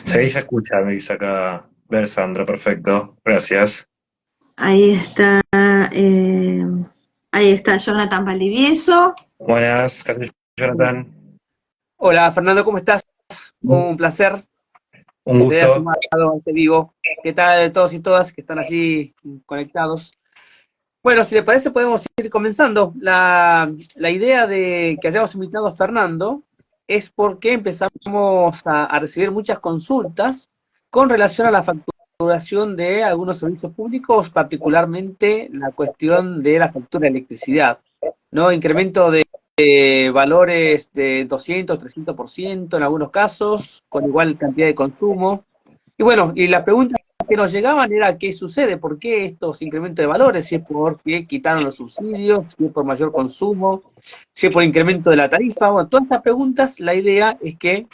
Se escucha, me dice acá ver Sandra, perfecto, gracias. Ahí está, eh, ahí está Jonathan Valdivieso. Buenas, ¿qué haces, Jonathan? Hola Fernando, ¿cómo estás? Un placer Un que te hayas gusto. sumado a este vivo. ¿Qué tal todos y todas que están allí conectados? Bueno, si le parece podemos ir comenzando. La idea de que hayamos invitado a Fernando es porque empezamos a recibir muchas consultas con relación a la facturación de algunos servicios públicos, particularmente la cuestión de la factura de electricidad, ¿no? Incremento de valores de 200, 300% en algunos casos, con igual cantidad de consumo. Y bueno, y la pregunta que nos llegaban era qué sucede, por qué estos incrementos de valores, si es porque quitaron los subsidios, si es por mayor consumo, si es por incremento de la tarifa. Bueno, todas estas preguntas, la idea es que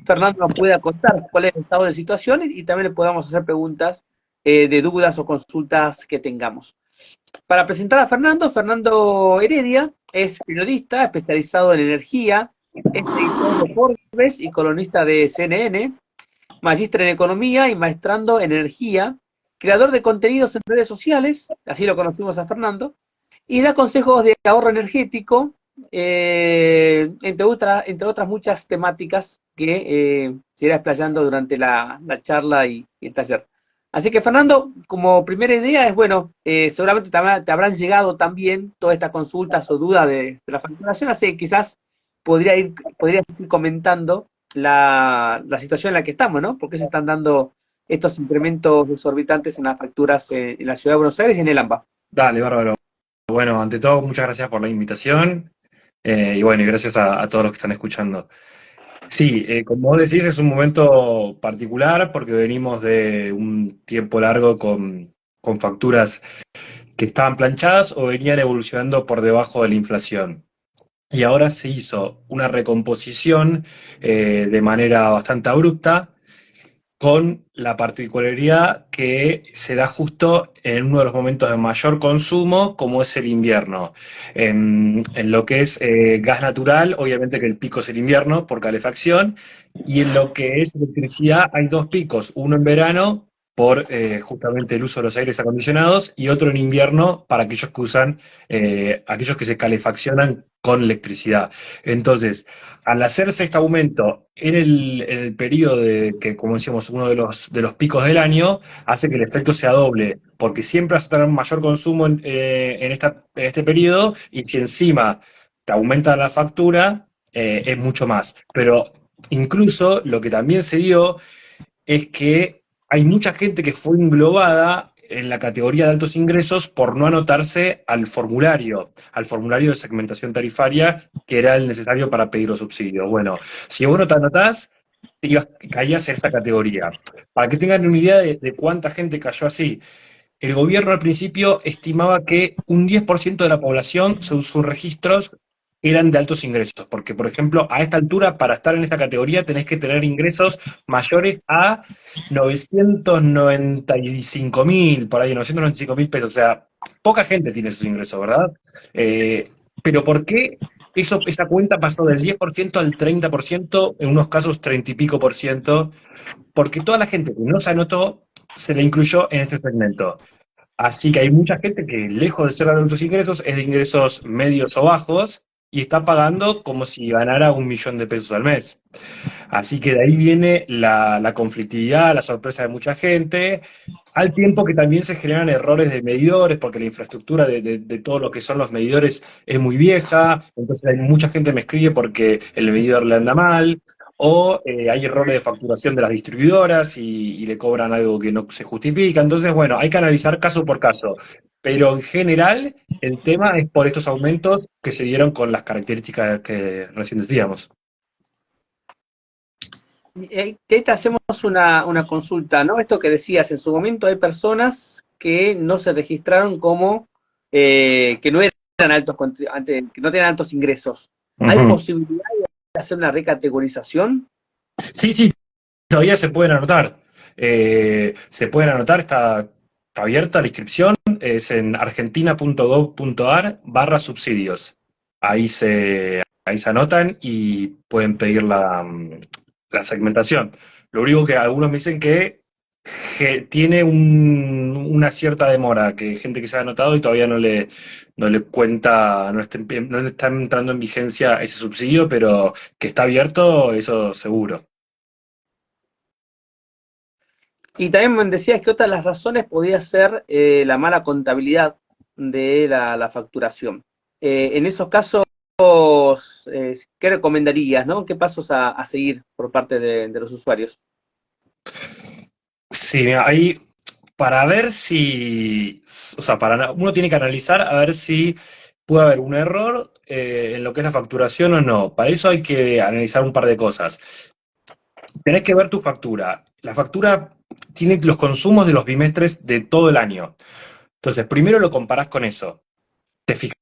Fernando nos pueda contar cuál es el estado de situación y también le podamos hacer preguntas de dudas o consultas que tengamos. Para presentar a Fernando, Fernando Heredia es periodista especializado en energía, es editor de Forbes y columnista de CNN, magíster en economía y maestrando en energía, creador de contenidos en redes sociales, así lo conocimos a Fernando, y da consejos de ahorro energético, entre otras muchas temáticas que se irá explayando durante la charla y el taller. Así que Fernando, como primera idea es, bueno, seguramente te habrán llegado también todas estas consultas o dudas de la facturación, así que quizás podrías ir comentando la situación en la que estamos, ¿no? ¿Por qué se están dando estos incrementos desorbitantes en las facturas en la ciudad de Buenos Aires y en el AMBA? Dale, bárbaro. Bueno, ante todo, muchas gracias por la invitación y bueno, y gracias a todos los que están escuchando. Sí, como vos decís, es un momento particular porque venimos de un tiempo largo con facturas que estaban planchadas o venían evolucionando por debajo de la inflación. Y ahora se hizo una recomposición de manera bastante abrupta, con la particularidad que se da justo en uno de los momentos de mayor consumo, como es el invierno. En lo que es gas natural, obviamente que el pico es el invierno por calefacción, y en lo que es electricidad hay dos picos, uno en verano por justamente el uso de los aires acondicionados y otro en invierno para aquellos que usan, aquellos que se calefaccionan con electricidad. Entonces, al hacerse este aumento en el periodo de que, como decíamos, uno de los picos del año, hace que el efecto sea doble, porque siempre vas a tener mayor consumo en este periodo, y si encima te aumenta la factura, es mucho más. Pero incluso lo que también se dio es que hay mucha gente que fue englobada en la categoría de altos ingresos por no anotarse al formulario de segmentación tarifaria que era el necesario para pedir los subsidios. Bueno, si vos no te anotás, caías en esta categoría. Para que tengan una idea de cuánta gente cayó así, el gobierno al principio estimaba que un 10% de la población, sus registros eran de altos ingresos, porque, por ejemplo, a esta altura, para estar en esta categoría, tenés que tener ingresos mayores a 995.000, por ahí, 995.000 pesos. O sea, poca gente tiene esos ingresos, ¿verdad? Pero ¿por qué esa cuenta pasó del 10% al 30%, en unos casos 30 y pico por ciento? Porque toda la gente que no se anotó se le incluyó en este segmento. Así que hay mucha gente que, lejos de ser de altos ingresos, es de ingresos medios o bajos y está pagando como si ganara 1 millón de pesos al mes. Así que de ahí viene la conflictividad, la sorpresa de mucha gente, al tiempo que también se generan errores de medidores, porque la infraestructura de todo lo que son los medidores es muy vieja, entonces hay mucha gente me escribe porque el medidor le anda mal, o hay errores de facturación de las distribuidoras y le cobran algo que no se justifica. Entonces, bueno, hay que analizar caso por caso. Pero en general, el tema es por estos aumentos que se dieron con las características que recién decíamos. Ahí te hacemos una consulta, ¿no? Esto que decías, en su momento hay personas que no se registraron como que no eran que no tenían altos ingresos. ¿Hay Ujú. posibilidad de hacer una recategorización? Sí, sí, todavía se pueden anotar. Se pueden anotar, está abierta la inscripción, es en argentina.gov.ar/subsidios. Ahí se anotan y pueden pedir la segmentación. Lo único que algunos me dicen que tiene una cierta demora, que hay gente que se ha anotado y todavía no le cuenta, no le está entrando en vigencia ese subsidio, pero que está abierto, eso seguro. Y también me decías que otra de las razones podía ser la mala contabilidad de la facturación. En esos casos, ¿qué recomendarías, no? ¿Qué pasos a seguir por parte de los usuarios? Sí, mira, ahí para ver si, o sea, uno tiene que analizar a ver si puede haber un error en lo que es la facturación o no. Para eso hay que analizar un par de cosas. Tenés que ver tu factura. La factura tiene los consumos de los bimestres de todo el año. Entonces, primero lo comparás con eso. Te fijas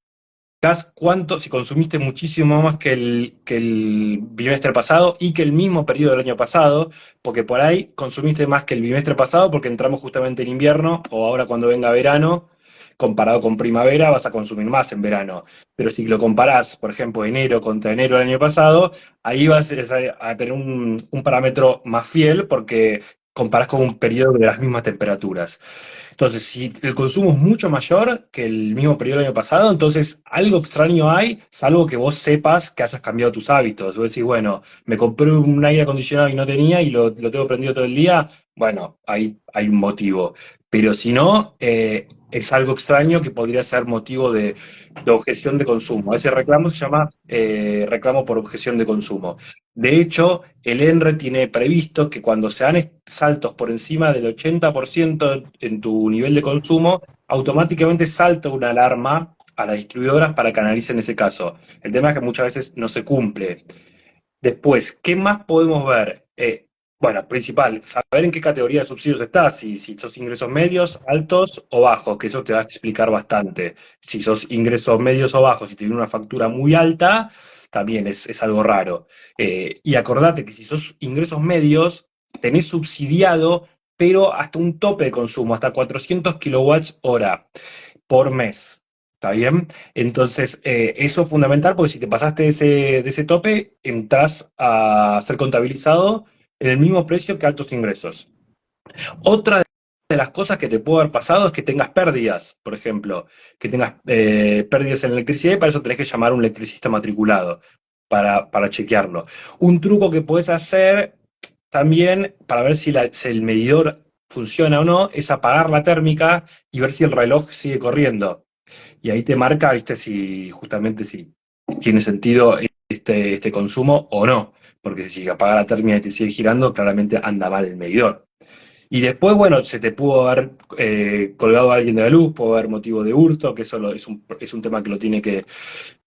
cuánto, si consumiste muchísimo más que el bimestre pasado y que el mismo periodo del año pasado, porque por ahí consumiste más que el bimestre pasado porque entramos justamente en invierno o ahora cuando venga verano, comparado con primavera vas a consumir más en verano. Pero si lo comparás, por ejemplo, enero contra enero del año pasado, ahí vas a tener un parámetro más fiel porque comparás con un periodo de las mismas temperaturas. Entonces, si el consumo es mucho mayor que el mismo periodo del año pasado, entonces algo extraño hay, salvo que vos sepas que hayas cambiado tus hábitos. Vos decís, bueno, me compré un aire acondicionado y no tenía y lo tengo prendido todo el día, bueno, ahí hay un motivo. Pero si no, es algo extraño que podría ser motivo de objeción de consumo. Ese reclamo se llama reclamo por objeción de consumo. De hecho, el ENRE tiene previsto que cuando se dan saltos por encima del 80% en tu nivel de consumo, automáticamente salta una alarma a las distribuidoras para que analicen ese caso. El tema es que muchas veces no se cumple. Después, ¿qué más podemos ver? Bueno, principal, saber en qué categoría de subsidios estás, si sos ingresos medios, altos o bajos, que eso te va a explicar bastante. Si sos ingresos medios o bajos y tienes una factura muy alta, también es algo raro. Y acordate que si sos ingresos medios, tenés subsidiado, pero hasta un tope de consumo, hasta 400 kilowatts hora por mes. ¿Está bien? Entonces, eso es fundamental porque si te pasaste de ese tope, entras a ser contabilizado en el mismo precio que altos ingresos. Otra de las cosas que te puede haber pasado es que tengas pérdidas, por ejemplo, que tengas pérdidas en electricidad y para eso tenés que llamar a un electricista matriculado para chequearlo. Un truco que puedes hacer también para ver si el medidor funciona o no es apagar la térmica y ver si el reloj sigue corriendo. Y ahí te marca, viste, si tiene sentido este consumo o no. Porque si apaga la térmica y te sigue girando, claramente anda mal el medidor. Y después, bueno, se te pudo haber colgado a alguien de la luz, puede haber motivo de hurto, que eso es un tema que lo tiene que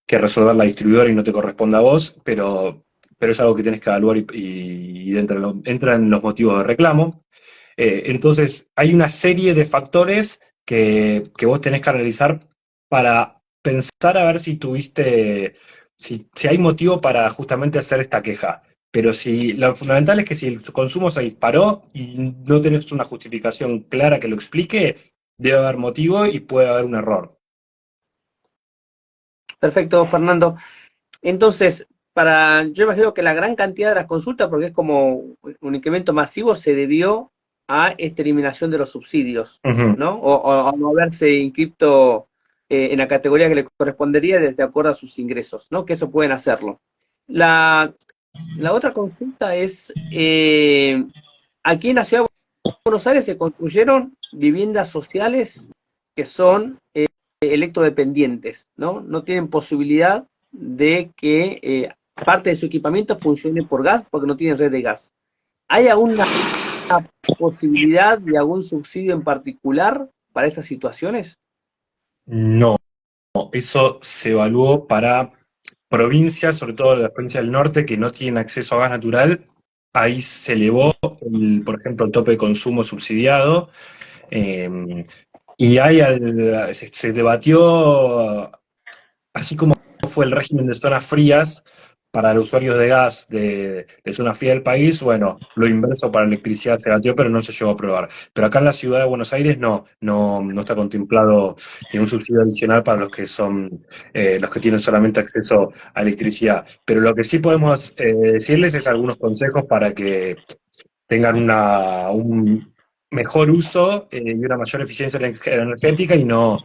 resolver la distribuidora y no te corresponde a vos, pero es algo que tienes que evaluar y entra en los motivos de reclamo. Entonces, hay una serie de factores que vos tenés que analizar para pensar a ver si hay motivo para justamente hacer esta queja. Pero si lo fundamental es que si el consumo se disparó y no tenés una justificación clara que lo explique, debe haber motivo y puede haber un error. Perfecto, Fernando. Entonces, yo imagino que la gran cantidad de las consultas, porque es como un incremento masivo, se debió a esta eliminación de los subsidios, Ujú. ¿no? O no haberse inscrito en la categoría que le correspondería de acuerdo a sus ingresos, ¿no? Que eso pueden hacerlo. La otra consulta es, aquí en la ciudad de Buenos Aires se construyeron viviendas sociales que son electrodependientes, ¿no? No tienen posibilidad de que parte de su equipamiento funcione por gas porque no tienen red de gas. ¿Hay alguna posibilidad de algún subsidio en particular para esas situaciones? No, eso se evaluó para provincias, sobre todo las provincias del norte, que no tienen acceso a gas natural. Ahí se elevó, por ejemplo, el tope de consumo subsidiado. eh, y se debatió, así como fue el régimen de zonas frías, para los usuarios de gas de zona fría del país, bueno, lo inverso para electricidad se batió, pero no se llegó a aprobar. Pero acá en la ciudad de Buenos Aires no está contemplado ningún subsidio adicional para los que son, los que tienen solamente acceso a electricidad. Pero lo que sí podemos decirles es algunos consejos para que tengan un mejor uso y una mayor eficiencia energética y no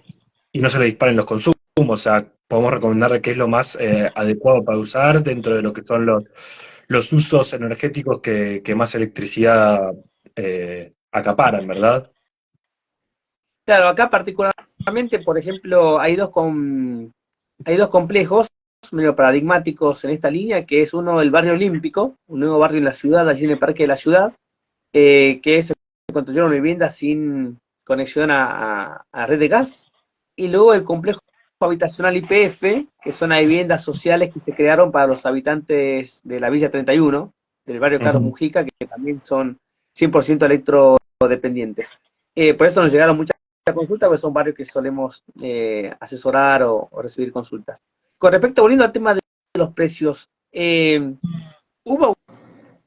se le disparen los consumos. O sea, podemos recomendarle qué es lo más adecuado para usar dentro de lo que son los usos energéticos que más electricidad acaparan, ¿verdad? Claro, acá particularmente, por ejemplo, hay dos complejos medio paradigmáticos en esta línea, que es uno el barrio olímpico, un nuevo barrio en la ciudad, allí en el parque de la ciudad, que se construyeron viviendas sin conexión a red de gas, y luego el complejo habitacional YPF, que son las viviendas sociales que se crearon para los habitantes de la Villa 31, del barrio Carlos Mujica, que también son 100% electrodependientes. Por eso nos llegaron muchas consultas, porque son barrios que solemos asesorar o recibir consultas. Con respecto, volviendo al tema de los precios, hubo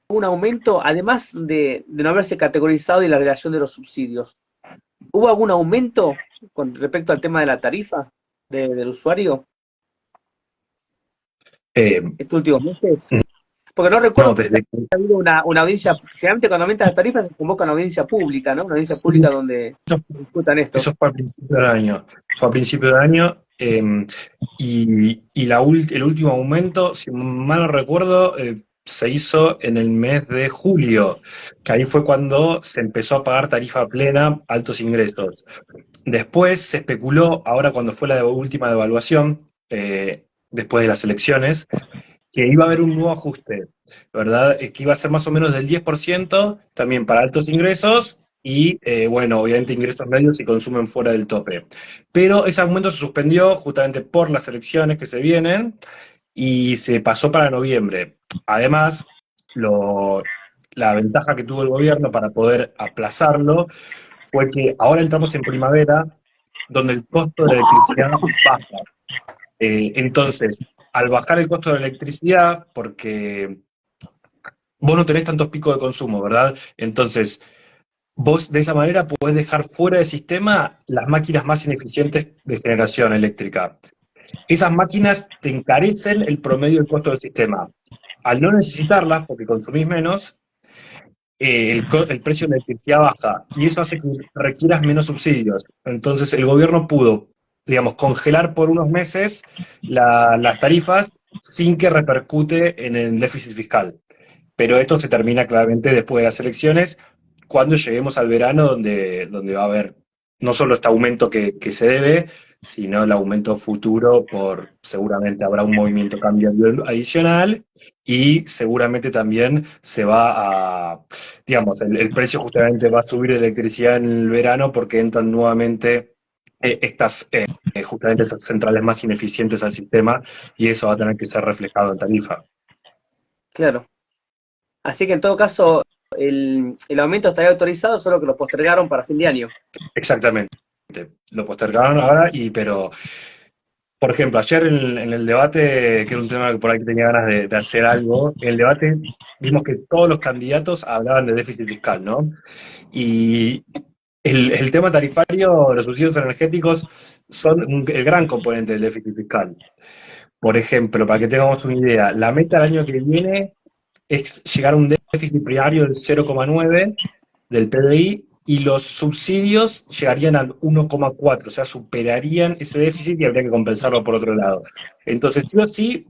un aumento, además de no haberse categorizado y la relación de los subsidios. ¿Hubo algún aumento con respecto al tema de la tarifa del usuario estos últimos meses? Porque no recuerdo No, que desde ha habido una audiencia, generalmente cuando aumentan las tarifas se convoca una audiencia pública, ¿no? Una audiencia sí, pública donde eso, discutan esto. eso fue a principio del año. Fue a principio del año y el último aumento, si mal no recuerdo, se hizo en el mes de julio, que ahí fue cuando se empezó a pagar tarifa plena, altos ingresos. Después se especuló, ahora cuando fue la última devaluación, después de las elecciones, que iba a haber un nuevo ajuste, ¿verdad? Que iba a ser más o menos del 10%, también para altos ingresos, y bueno, obviamente ingresos medios si consumen fuera del tope. Pero ese aumento se suspendió justamente por las elecciones que se vienen, y se pasó para noviembre. Además, la ventaja que tuvo el gobierno para poder aplazarlo fue que ahora entramos en primavera, donde el costo de la electricidad baja. Entonces, al bajar el costo de la electricidad, porque vos no tenés tantos picos de consumo, ¿verdad? Entonces, vos de esa manera podés dejar fuera del sistema las máquinas más ineficientes de generación eléctrica. Esas máquinas te encarecen el promedio del costo del sistema. Al no necesitarlas, porque consumís menos, el precio de la electricidad baja y eso hace que requieras menos subsidios. Entonces el gobierno pudo, digamos, congelar por unos meses las tarifas sin que repercute en el déficit fiscal. Pero esto se termina claramente después de las elecciones, cuando lleguemos al verano, donde va a haber no solo este aumento que se debe, sino el aumento futuro seguramente habrá un movimiento cambiario adicional y seguramente también se va a, digamos, el precio justamente va a subir de electricidad en el verano porque entran nuevamente justamente esas centrales más ineficientes al sistema y eso va a tener que ser reflejado en tarifa. Claro. Así que en todo caso, el aumento estaría autorizado, solo que lo postergaron para fin de año. Exactamente. Lo postergaron ahora, pero, por ejemplo, ayer en el debate, que era un tema que por ahí tenía ganas de hacer algo, en el debate vimos que todos los candidatos hablaban de déficit fiscal, ¿no? Y el tema tarifario, los subsidios energéticos son el gran componente del déficit fiscal. Por ejemplo, para que tengamos una idea, la meta del año que viene es llegar a un déficit primario del 0,9 del PDI y los subsidios llegarían al 1,4, o sea, superarían ese déficit y habría que compensarlo por otro lado. Entonces, sí o sí,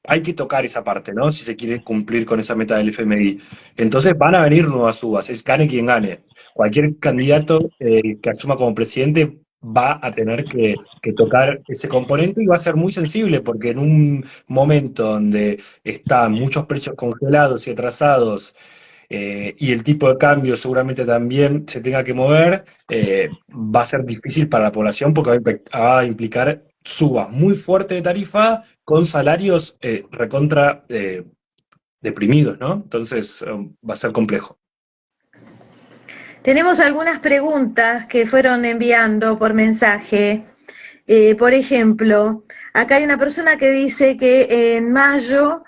hay que tocar esa parte, ¿no? Si se quiere cumplir con esa meta del FMI. Entonces van a venir nuevas subas, gane quien gane. Cualquier candidato que asuma como presidente va a tener que tocar ese componente y va a ser muy sensible porque en un momento donde están muchos precios congelados y atrasados y el tipo de cambio seguramente también se tenga que mover, va a ser difícil para la población porque va a implicar suba muy fuerte de tarifa con salarios recontra deprimidos, ¿no? Entonces va a ser complejo. Tenemos algunas preguntas que fueron enviando por mensaje. Por ejemplo, acá hay una persona que dice que en mayo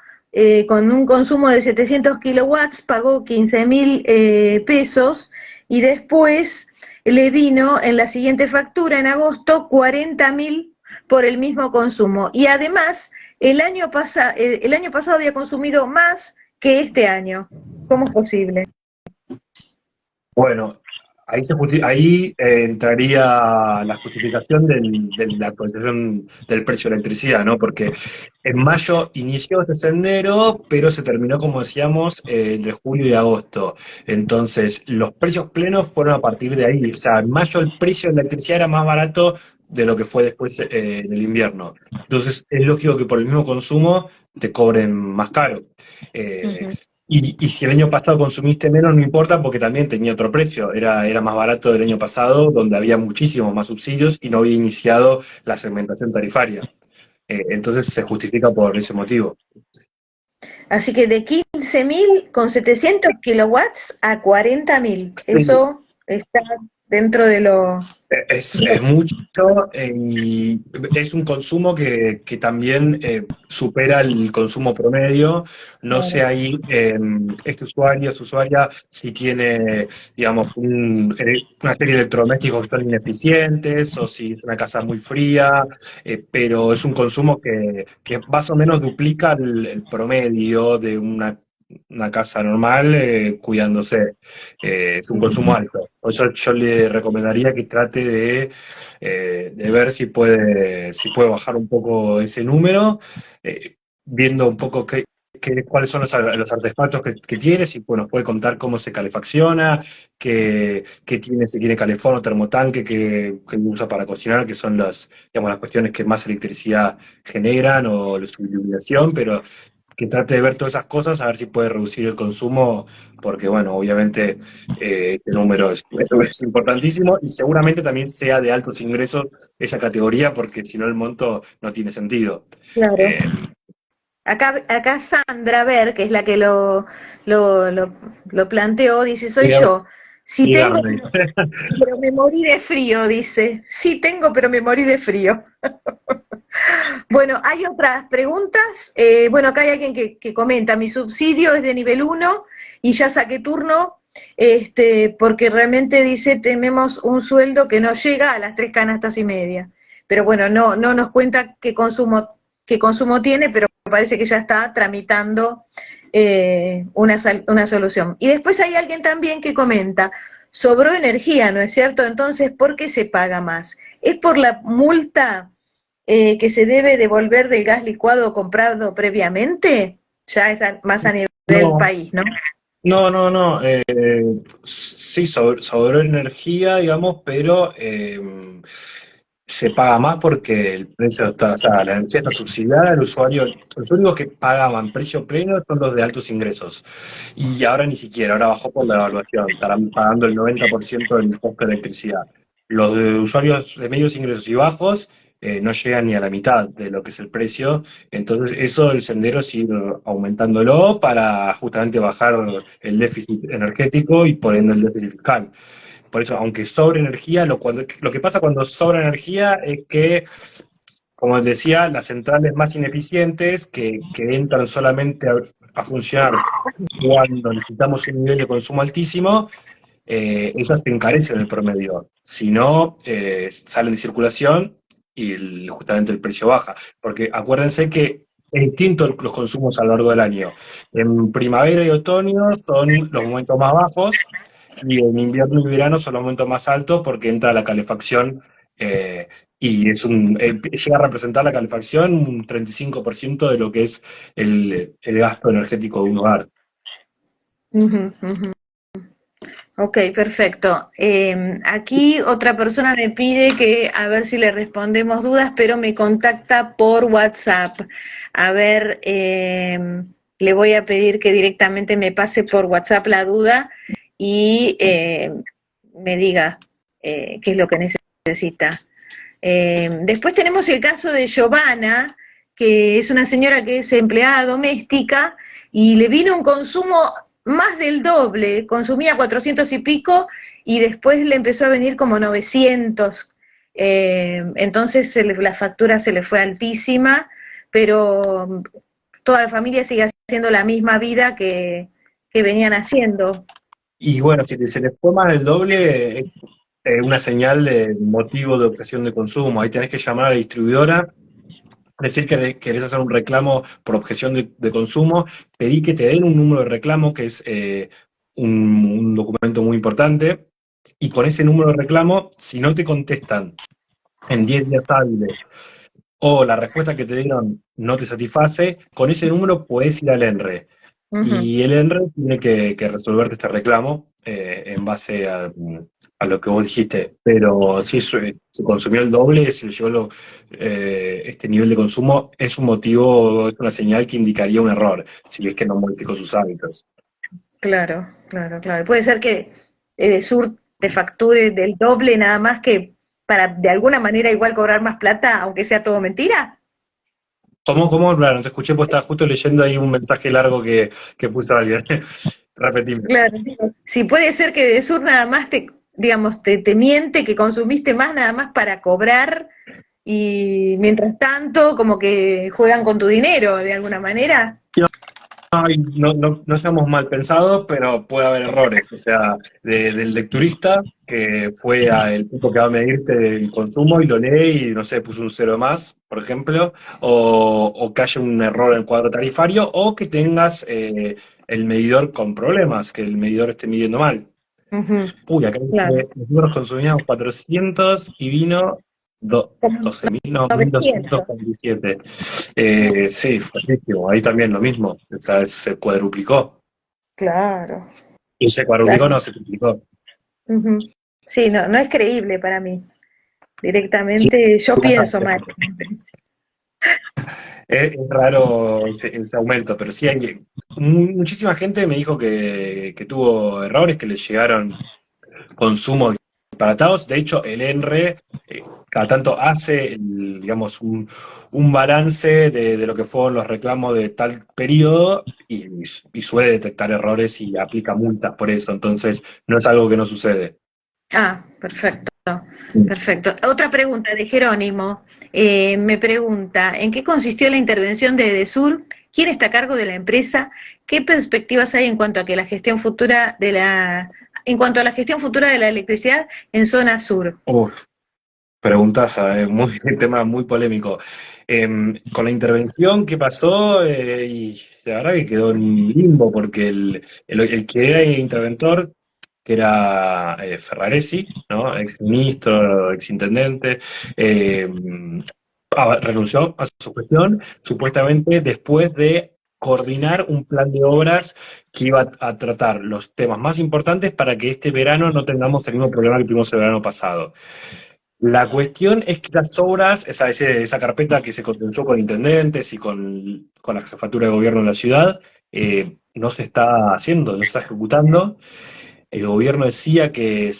con un consumo de 700 kilowatts, pagó 15.000 pesos, y después le vino en la siguiente factura, en agosto, 40.000 por el mismo consumo. Y además, el año pasado había consumido más que este año. ¿Cómo es posible? Bueno, ahí entraría la justificación de la actualización del precio de la electricidad, ¿no? Porque en mayo inició este sendero, pero se terminó, como decíamos, entre julio y agosto. Entonces, los precios plenos fueron a partir de ahí. O sea, en mayo el precio de la electricidad era más barato de lo que fue después en el invierno. Entonces, es lógico que por el mismo consumo te cobren más caro. Eh, Ujú. y si el año pasado consumiste menos, no importa porque también tenía otro precio. Era más barato del año pasado, donde había muchísimos más subsidios y no había iniciado la segmentación tarifaria. Entonces se justifica por ese motivo. Así que de 15.000 con 700 kilowatts a 40.000. Sí, Eso está dentro de lo... es mucho y es un consumo que también supera el consumo promedio. No sé ahí este usuario, su usuaria, si tiene, digamos, una serie de electrodomésticos que son ineficientes o si es una casa muy fría, pero es un consumo que más o menos duplica el promedio de una casa normal cuidándose. Es un consumo alto. Por eso yo le recomendaría que trate de ver si puede bajar un poco ese número, viendo un poco cuáles son los artefactos que tiene, si nos puede contar cómo se calefacciona, qué tiene, si tiene calefón o termotanque que usa para cocinar, que son digamos, las cuestiones que más electricidad generan, o su iluminación, pero que trate de ver todas esas cosas, a ver si puede reducir el consumo, porque bueno, obviamente este número es importantísimo y seguramente también sea de altos ingresos esa categoría, porque si no el monto no tiene sentido. Claro. Eh, Acá Sandra Ver, que es la que lo planteó, dice, soy Dígame, yo. Si tengo, dígame. pero me morí de frío, dice. Sí tengo, pero me morí de frío. Bueno, hay otras preguntas. Bueno, acá hay alguien que comenta, mi subsidio es de nivel 1 y ya saqué turno, porque realmente dice, tenemos un sueldo que no llega a las 3,5 canastas. Pero bueno, no nos cuenta qué consumo tiene, pero parece que ya está tramitando una solución. Y después hay alguien también que comenta, sobró energía, ¿no es cierto? Entonces, ¿por qué se paga más? ¿Es por la multa que se debe devolver del gas licuado comprado previamente? Ya es más a nivel No, país, ¿no? no. Sí, sobró energía, digamos, pero se paga más porque el precio está, o sea, la energía está subsidiada, el usuario, los únicos que pagaban precio pleno son los de altos ingresos. Y ahora ni siquiera, ahora bajó por la evaluación, estarán pagando el 90% del costo de electricidad. Los de usuarios de medios ingresos y bajos no llegan ni a la mitad de lo que es el precio. Entonces, eso el sendero es ir aumentándolo para justamente bajar el déficit energético y por ende el déficit fiscal. Por eso, aunque sobre energía, lo que pasa cuando sobra energía es que, como les decía, las centrales más ineficientes que entran solamente a funcionar cuando necesitamos un nivel de consumo altísimo, esas te encarecen el promedio. Si no, salen de circulación y justamente el precio baja. Porque acuérdense que es distinto los consumos a lo largo del año. En primavera y otoño son los momentos más bajos y en invierno y verano son los momentos más altos porque entra la calefacción y llega a representar la calefacción un 35% de lo que es el gasto energético de un hogar. Uh-huh, uh-huh. Ok, perfecto. Aquí otra persona me pide que a ver si le respondemos dudas, pero me contacta por WhatsApp. A ver, le voy a pedir que directamente me pase por WhatsApp la duda y me diga qué es lo que necesita. Después tenemos el caso de Giovanna, que es una señora que es empleada doméstica y le vino un consumo más del doble, consumía 400 y pico y después le empezó a venir como 900. Entonces la factura se le fue altísima, pero toda la familia sigue haciendo la misma vida que venían haciendo. Y bueno, si se les fue más del doble, es una señal de motivo de objeción de consumo. Ahí tenés que llamar a la distribuidora, decir que querés hacer un reclamo por objeción de consumo, pedí que te den un número de reclamo, que es un documento muy importante, y con ese número de reclamo, si no te contestan en 10 días hábiles, o la respuesta que te dieron no te satisface, con ese número puedes ir al ENRE. Y el ENRE tiene que resolverte este reclamo en base a lo que vos dijiste. Pero si se consumió el doble, si le llegó este nivel de consumo, es un motivo, es una señal que indicaría un error, si es que no modificó sus hábitos. Claro, claro, claro. Puede ser que Sur te facture del doble nada más que para de alguna manera igual cobrar más plata, aunque sea todo mentira. ¿Cómo? Claro, no te escuché, pues estaba justo leyendo ahí un mensaje largo que puso alguien. Repetime. Claro, digo, si puede ser que de Sur nada más digamos, te miente que consumiste más nada más para cobrar y mientras tanto como que juegan con tu dinero de alguna manera. Ay, no seamos mal pensados, pero puede haber errores. O sea, del lecturista que fue el tipo que va a medirte el consumo y lo lee y, no sé, puso un cero más, por ejemplo, o que haya un error en el cuadro tarifario, o que tengas el medidor con problemas, que el medidor esté midiendo mal. Uy, acá Claro, dice, nosotros consumíamos 400 y vino como 12.000, no, 900. 1.247. Sí, fuertísimo. Ahí también lo mismo. O sea, se cuadruplicó. Claro, Y se cuadruplicó, claro. no, se triplicó. Sí, no es creíble para mí. Sí, Directamente yo pienso mal. es raro ese aumento, pero sí hay muchísima gente me dijo que tuvo errores, que les llegaron consumos disparatados. De hecho, el ENRE cada tanto hace, digamos, un balance de lo que fueron los reclamos de tal periodo y suele detectar errores y aplica multas por eso. Entonces, no es algo que no sucede. Ah, perfecto, perfecto. Otra pregunta de Jerónimo. Me pregunta, ¿en qué consistió la intervención de Edesur? ¿Quién está a cargo de la empresa? ¿Qué perspectivas hay en cuanto a la gestión futura de la electricidad en zona sur? Uf, preguntaza, tema muy polémico. Con la intervención que pasó, y la verdad que quedó en limbo, porque el que era el interventor, que era Ferraresi, ¿no? Ex ministro, ex intendente, renunció a su gestión, supuestamente después de coordinar un plan de obras que iba a tratar los temas más importantes para que este verano no tengamos el mismo problema que tuvimos el verano pasado. La cuestión es que esas obras, esa carpeta que se consensó con intendentes y con la jefatura de gobierno de la ciudad, no se está haciendo, no se está ejecutando. El gobierno decía que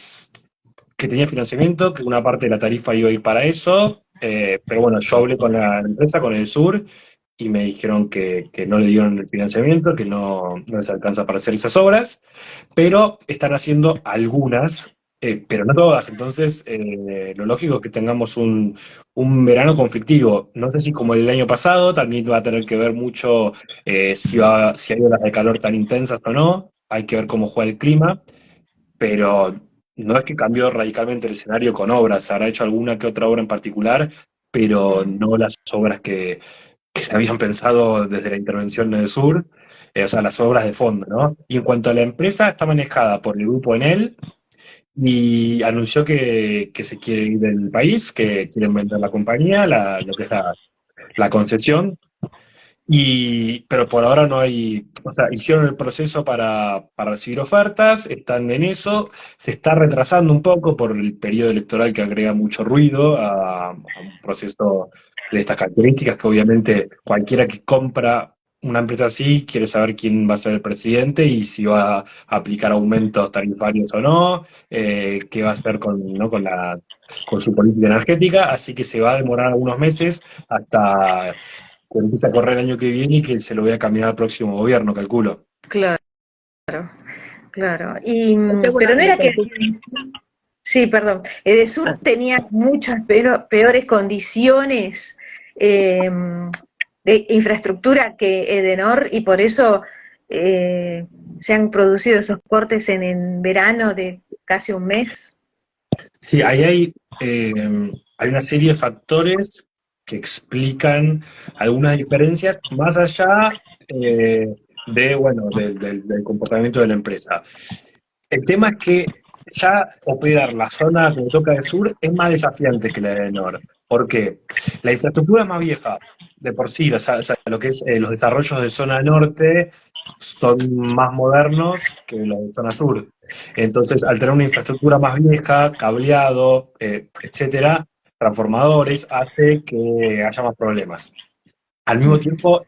tenía financiamiento, que una parte de la tarifa iba a ir para eso, pero bueno, yo hablé con la empresa, con el sur, y me dijeron que no le dieron el financiamiento, que no les alcanza para hacer esas obras, pero están haciendo algunas, pero no todas. Entonces, lo lógico es que tengamos un verano conflictivo. No sé si como el año pasado, también va a tener que ver mucho si hay olas de calor tan intensas o no. Hay que ver cómo juega el clima, pero no es que cambió radicalmente el escenario con obras. Habrá hecho alguna que otra obra en particular, pero no las obras que se habían pensado desde la intervención del sur, o sea, las obras de fondo, ¿no? Y en cuanto a la empresa, está manejada por el grupo Enel y anunció que se quiere ir del país, que quieren vender la compañía, lo que es la concesión, pero por ahora no hay, o sea, hicieron el proceso para recibir ofertas, están en eso, se está retrasando un poco por el periodo electoral que agrega mucho ruido a un proceso de estas características, que obviamente cualquiera que compra una empresa así quiere saber quién va a ser el presidente y si va a aplicar aumentos tarifarios o no, qué va a hacer ¿no? con su política energética, así que se va a demorar algunos meses hasta que empiece a correr el año que viene y que se lo voy a cambiar al próximo gobierno, calculo. Claro, claro. Tengo Pero no una era que, consulta. sí, perdón, Edesur tenía muchas peores condiciones de infraestructura que Edenor, y por eso se han producido esos cortes en verano de casi un mes. Sí, hay una serie de factores que explican algunas diferencias más allá del comportamiento de la empresa. El tema es que ya operar la zona que me toca de sur es más desafiante que la de norte. ¿Por qué? La infraestructura es más vieja, de por sí, o sea, lo que es los desarrollos de zona norte son más modernos que los de zona sur. Entonces, al tener una infraestructura más vieja, cableado, etcétera, transformadores, hace que haya más problemas. Al mismo tiempo,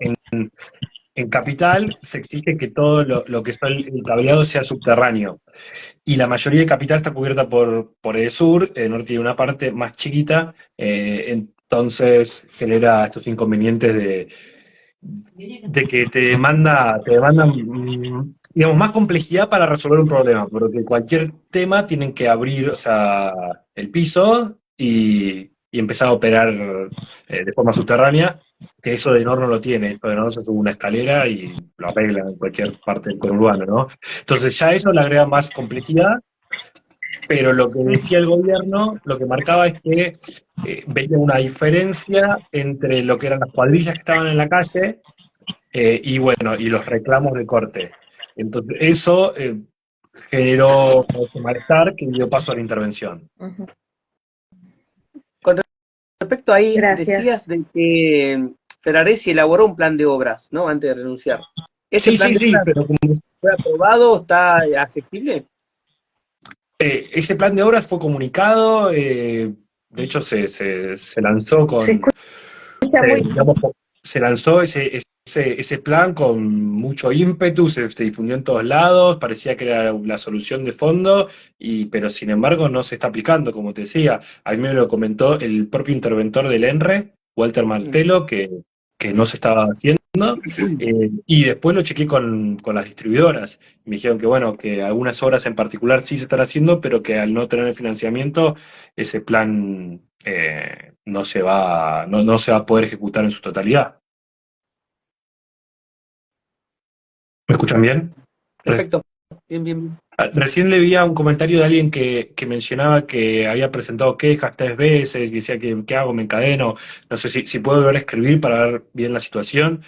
en Capital se exige que todo lo que es el cableado sea subterráneo. Y la mayoría de Capital está cubierta por el sur, el norte tiene una parte más chiquita, entonces genera estos inconvenientes de que te demandan, digamos, más complejidad para resolver un problema, porque cualquier tema tienen que abrir, o sea, el piso y empezar a operar de forma subterránea, que eso de no lo tiene, eso de no se sube una escalera y lo arregla en cualquier parte del conurbano, ¿no? Entonces ya eso le agrega más complejidad, pero lo que decía el gobierno, lo que marcaba es que veía una diferencia entre lo que eran las cuadrillas que estaban en la calle y los reclamos de corte. Entonces, eso generó ese malestar que dio paso a la intervención. Uh-huh. Con respecto ahí, Gracias. decías de que Ferraresi elaboró un plan de obras, ¿no? Antes de renunciar. Sí, pero como fue aprobado, ¿está accesible? Ese plan de obras fue comunicado, de hecho se lanzó con... Se lanzó ese plan con mucho ímpetu, se difundió en todos lados, parecía que era la solución de fondo, pero sin embargo no se está aplicando, como te decía. A mí me lo comentó el propio interventor del ENRE, Walter Martelo, que no se estaba haciendo, y después lo chequeé con las distribuidoras. Me dijeron que bueno, que algunas obras en particular sí se están haciendo, pero que al no tener el financiamiento, ese plan no se va a poder ejecutar en su totalidad. ¿Me escuchan bien? Perfecto. Bien. Recién leía un comentario de alguien que mencionaba que había presentado quejas 3 veces y decía que ¿qué hago? Me encadeno. No sé si puedo volver a escribir para ver bien la situación.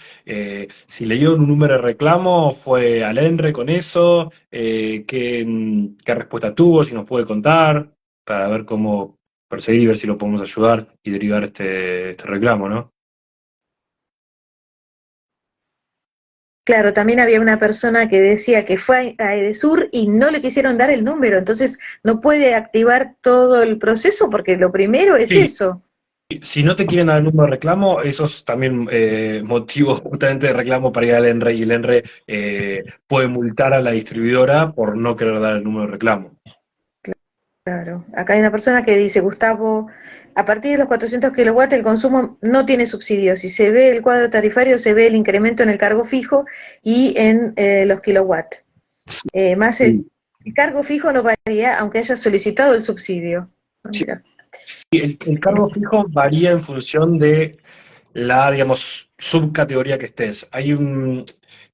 Si le dieron un número de reclamo, ¿fue al ENRE con eso? ¿Qué respuesta tuvo? Si nos puede contar, para ver cómo perseguir y ver si lo podemos ayudar y derivar este reclamo, ¿no? Claro, también había una persona que decía que fue a Edesur y no le quisieron dar el número, entonces no puede activar todo el proceso porque lo primero es eso. Si no te quieren dar el número de reclamo, eso es también motivo justamente de reclamo para ir al ENRE, y el ENRE puede multar a la distribuidora por no querer dar el número de reclamo. Claro, acá hay una persona que dice, Gustavo, a partir de los 400 kilowatts el consumo no tiene subsidios. Si se ve el cuadro tarifario, se ve el incremento en el cargo fijo y en los kilowatts. Más el cargo fijo no varía, aunque haya solicitado el subsidio. Sí. El cargo fijo varía en función de la, digamos, subcategoría que estés.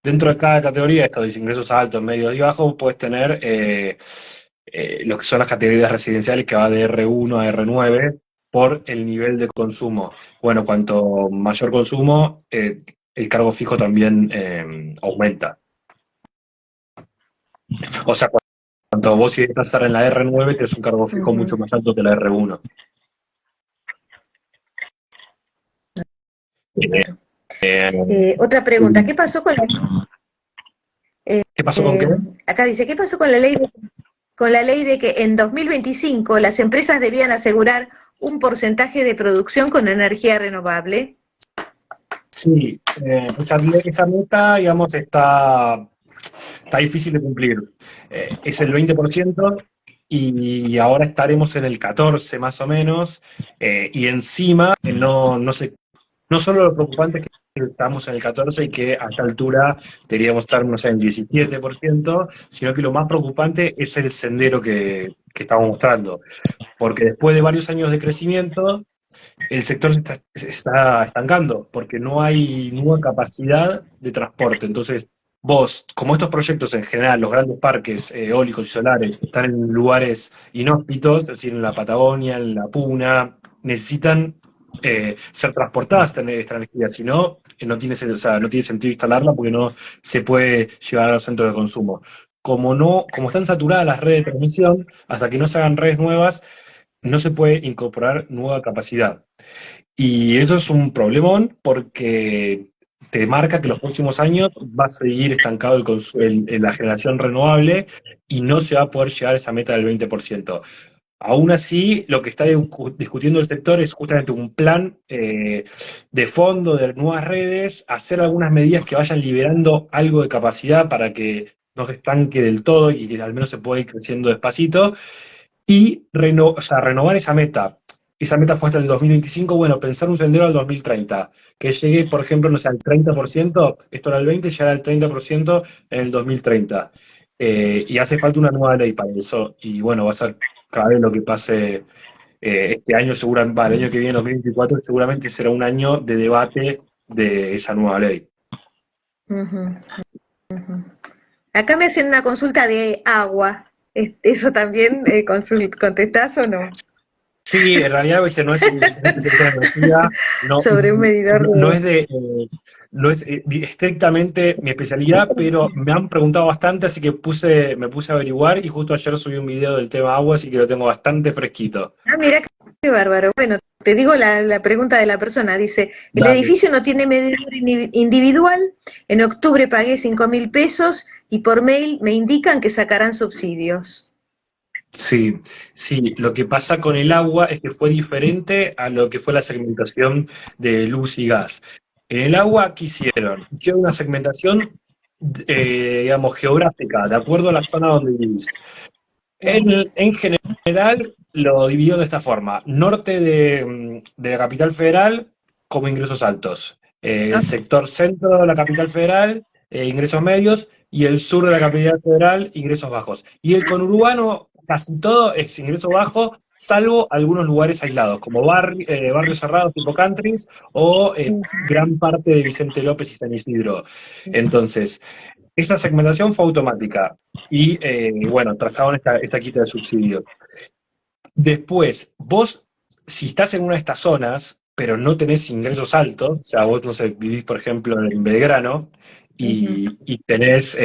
Dentro de cada categoría, estos ingresos altos, medios y bajos, puedes tener lo que son las categorías residenciales, que va de R1 a R9 por el nivel de consumo. Bueno, cuanto mayor consumo, el cargo fijo también aumenta. O sea, cuando vos si estás estar en la R9, tenés un cargo fijo mucho más alto que la R1. Otra pregunta, ¿qué pasó con la... ¿Qué pasó con qué? Acá dice, ¿qué pasó con la ley de que en 2025 las empresas debían asegurar un porcentaje de producción con energía renovable? Sí, esa meta, digamos, está difícil de cumplir. Es el 20%, y ahora estaremos en el 14% más o menos, y encima no solo lo preocupante es que estamos en el 14% y que a esta altura deberíamos estar, no sé, en el 17%, sino que lo más preocupante es el sendero que estamos mostrando. Porque después de varios años de crecimiento, el sector se está estancando porque no hay nueva capacidad de transporte. Entonces, vos, como estos proyectos en general, los grandes parques eólicos y solares, están en lugares inhóspitos, es decir, en la Patagonia, en la Puna, necesitan ser transportadas esta energía, si no, no tiene, o sea, no tiene sentido instalarla porque no se puede llevar a los centros de consumo. Como están saturadas las redes de transmisión, hasta que no se hagan redes nuevas, no se puede incorporar nueva capacidad. Y eso es un problemón porque te marca que los próximos años va a seguir estancado la generación renovable y no se va a poder llegar a esa meta del 20%. Aún así, lo que está discutiendo el sector es justamente un plan de fondo de nuevas redes, hacer algunas medidas que vayan liberando algo de capacidad para que no se estanque del todo y que al menos se pueda ir creciendo despacito, y o sea, renovar esa meta. Esa meta fue hasta el 2025, bueno, pensar un sendero al 2030, que llegue, por ejemplo, no sé, al 30%, esto era el 20, llegar al 30% en el 2030. Y hace falta una nueva ley para eso, y bueno, va a ser cada vez lo que pase este año, seguramente, el año que viene, 2024, seguramente será un año de debate de esa nueva ley. Ujú, ujú. Acá me hacen una consulta de agua. ¿Eso también contestás o no? Sí, en realidad ¿viste? No es un especialista en energía, no, Sobre un medidor no de... es no es estrictamente mi especialidad, pero me han preguntado bastante, así que me puse a averiguar y justo ayer subí un video del tema agua, así que lo tengo bastante fresquito. Ah, mira qué bárbaro. Bueno, te digo la pregunta de la persona. Dice, el Dale. edificio no tiene medidor individual. En octubre pagué 5.000 pesos y por mail me indican que sacarán subsidios. Sí, sí, lo que pasa con el agua es que fue diferente a lo que fue la segmentación de luz y gas. En el agua, ¿qué hicieron? Hicieron una segmentación, digamos, geográfica, de acuerdo a la zona donde vivís. En general lo dividió de esta forma. Norte de la capital federal como ingresos altos. El Ah, sector centro de la capital federal, ingresos medios. Y el sur de la capital federal, ingresos bajos. Y el conurbano, casi todo es ingreso bajo, salvo algunos lugares aislados, como barrios cerrados tipo countries o gran parte de Vicente López y San Isidro. Entonces, esa segmentación fue automática y, bueno, trazaron esta quita de subsidios. Después, vos, si estás en una de estas zonas, pero no tenés ingresos altos, o sea, vos, no sé, vivís, por ejemplo, en Belgrano y tenés...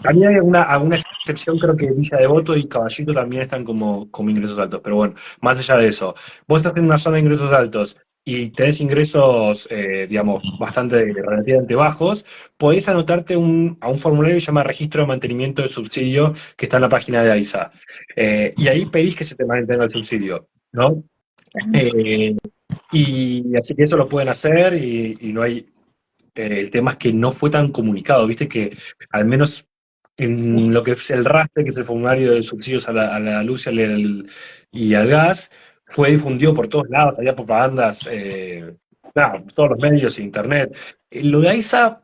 también hay alguna excepción, creo que Villa Devoto y Caballito también están como ingresos altos, pero bueno, más allá de eso, vos estás en una zona de ingresos altos y tenés ingresos, digamos, bastante relativamente bajos, podés anotarte a un formulario que se llama Registro de Mantenimiento de Subsidio, que está en la página de AISA. Y ahí pedís que se te mantenga el subsidio, ¿no? Eh, y así que eso lo pueden hacer y no hay... el tema es que no fue tan comunicado, viste que al menos en lo que es el RASTE, que es el formulario de subsidios a la luz y al gas, fue difundido por todos lados, había propagandas, nada, por todos los medios, internet. Lo de AISA,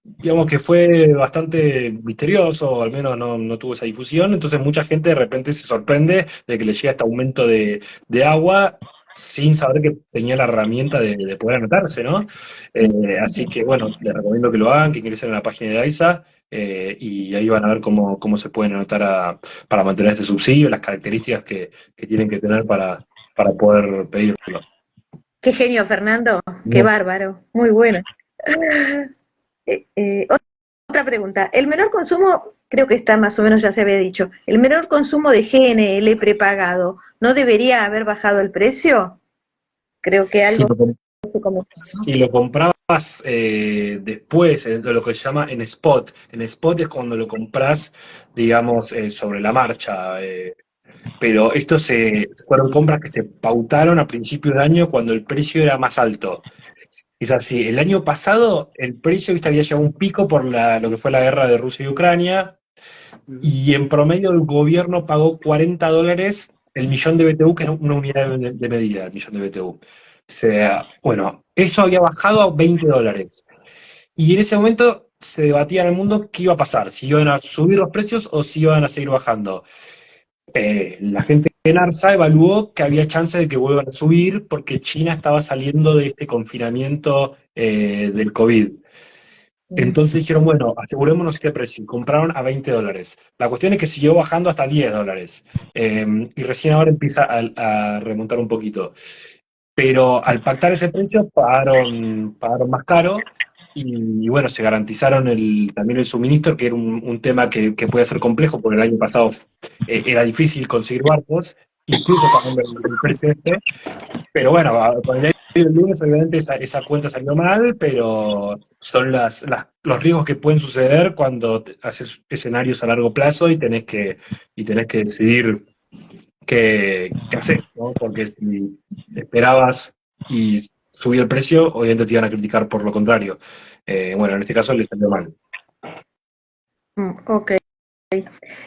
digamos que fue bastante misterioso, o al menos no tuvo esa difusión, entonces mucha gente de repente se sorprende de que le llega este aumento de agua sin saber que tenía la herramienta de poder anotarse, ¿no? Así que bueno, les recomiendo que lo hagan, que ingresen a la página de AISA y ahí van a ver cómo se pueden anotar para mantener este subsidio, las características que tienen que tener para poder pedirlo. qué genio, Fernando. Qué No. bárbaro. Muy bueno. Otra pregunta. El menor consumo, creo que está más o menos ya se había dicho, el menor consumo de GNL prepagado, ¿no debería haber bajado el precio? Creo que Si algo lo, com- se comentó, si lo comprabas después, de lo que se llama en spot. En spot es cuando lo compras, digamos, sobre la marcha. Pero fueron compras que se pautaron a principios de año cuando el precio era más alto. Es así, el año pasado el precio, viste, había llegado a un pico por lo que fue la guerra de Rusia y Ucrania, y en promedio el gobierno pagó $40 el millón de BTU, que es una unidad de medida, el millón de BTU. O sea, bueno, eso había bajado a $20. Y en ese momento se debatía en el mundo qué iba a pasar, si iban a subir los precios o si iban a seguir bajando. la gente de NARSA evaluó que había chance de que vuelvan a subir porque China estaba saliendo de este confinamiento del COVID. Entonces dijeron, bueno, asegurémonos este precio. Y compraron a $20. La cuestión es que siguió bajando hasta $10. Y recién ahora empieza a remontar un poquito. Pero al pactar ese precio pagaron más caro y bueno, se garantizaron también el suministro, que era un tema que puede ser complejo, porque el año pasado era difícil conseguir barcos, incluso pagando el precio este. Pero bueno, con el diario del lunes obviamente esa cuenta salió mal, pero son los riesgos que pueden suceder cuando haces escenarios a largo plazo y tenés que decidir qué haces, ¿no? Porque si esperabas y subió el precio, obviamente te iban a criticar por lo contrario. Bueno, en este caso le salió mal. Ok.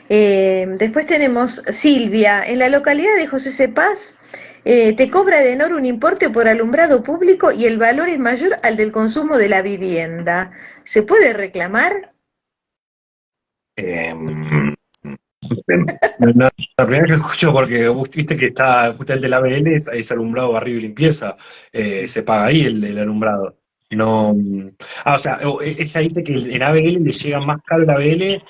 Después tenemos Silvia. En la localidad de José Cepaz, te cobra de Enor un importe por alumbrado público y el valor es mayor al del consumo de la vivienda. ¿Se puede reclamar? La primera que escucho, porque vos viste que está justamente el ABL, es alumbrado, barrido y limpieza. Se paga ahí el alumbrado. No, o sea, ella dice que el ABL le llega más caro el ABL